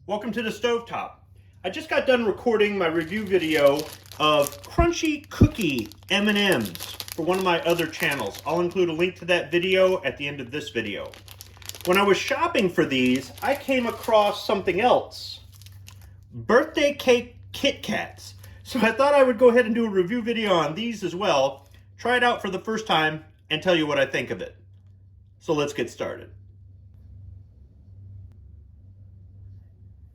Welcome to the Stovetop. I just got done recording my review video of crunchy cookie M&Ms for one of my other channels. I'll include a link to that video at the end of this video. When I was shopping for these, I came across something else. Birthday cake Kit Kats. So I thought I would go ahead and do a review video on these as well, try it out for the first time, and tell you what I think of it. So let's get started.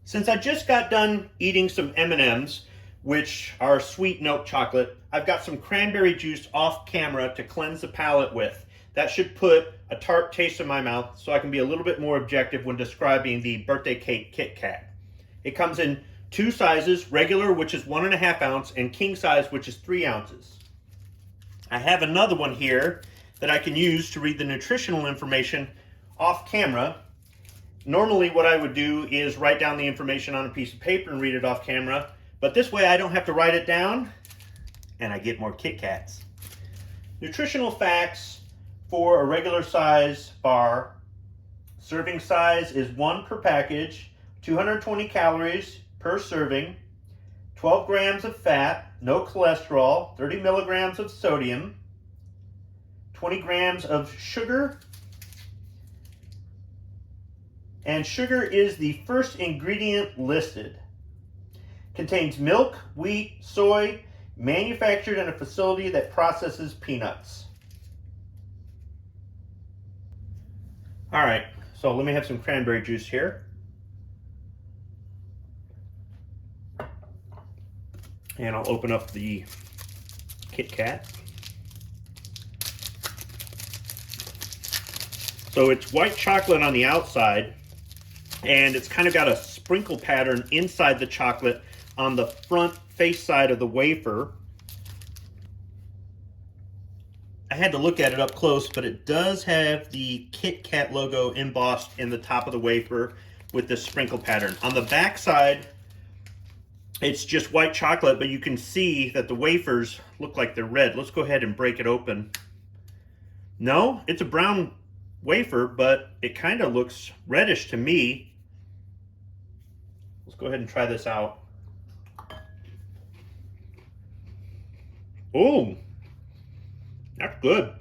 Since I just got done eating some M&Ms, which are sweet milk chocolate, I've got some cranberry juice off camera to cleanse the palate with. That should put a tart taste in my mouth so I can be a little bit more objective when describing the birthday cake Kit Kat. It comes in two sizes, regular, which is 1.5 ounce, and king size, which is 3 ounces. I have another one here that I can use to read the nutritional information off camera. Normally what I would do is write down the information on a piece of paper and read it off camera, but this way I don't have to write it down and I get more Kit Kats. Nutritional facts for a regular size bar. Serving size is 1 per package, 220 calories per serving, 12 grams of fat, no cholesterol, 30 milligrams of sodium, 20 grams of sugar, and sugar is the first ingredient listed. Contains milk, wheat, soy, manufactured in a facility that processes peanuts. All right, so let me have some cranberry juice here. And I'll open up the Kit Kat. So it's white chocolate on the outside, and it's kind of got a sprinkle pattern inside the chocolate on the front face side of the wafer. I had to look at it up close, but it does have the Kit Kat logo embossed in the top of the wafer with this sprinkle pattern. On the back side, it's just white chocolate, but you can see that the wafers look like they're red. Let's go ahead and break it open. No, it's a brown wafer, but it kind of looks reddish to me. Let's go ahead and try this out. Oh, that's good.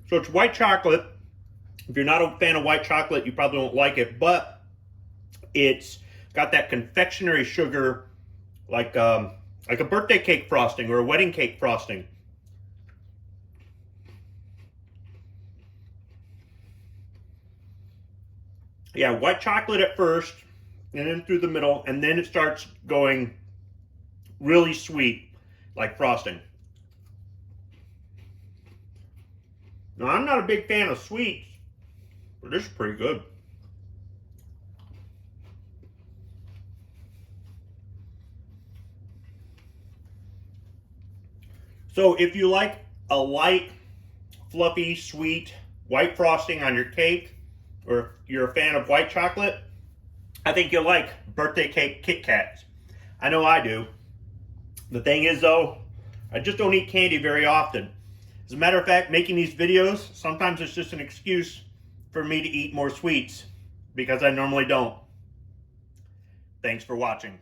So it's white chocolate. If you're not a fan of white chocolate, you probably won't like it, but it's got that confectionery sugar, like a birthday cake frosting or a wedding cake frosting. Yeah, white chocolate at first, and then through the middle, and then it starts going really sweet, like frosting. Now, I'm not a big fan of sweets, but this is pretty good. So if you like a light, fluffy, sweet, white frosting on your cake, or if you're a fan of white chocolate, I think you'll like birthday cake Kit Kats. I know I do. The thing is though, I just don't eat candy very often. As a matter of fact, making these videos, sometimes it's just an excuse for me to eat more sweets, because I normally don't. Thanks for watching.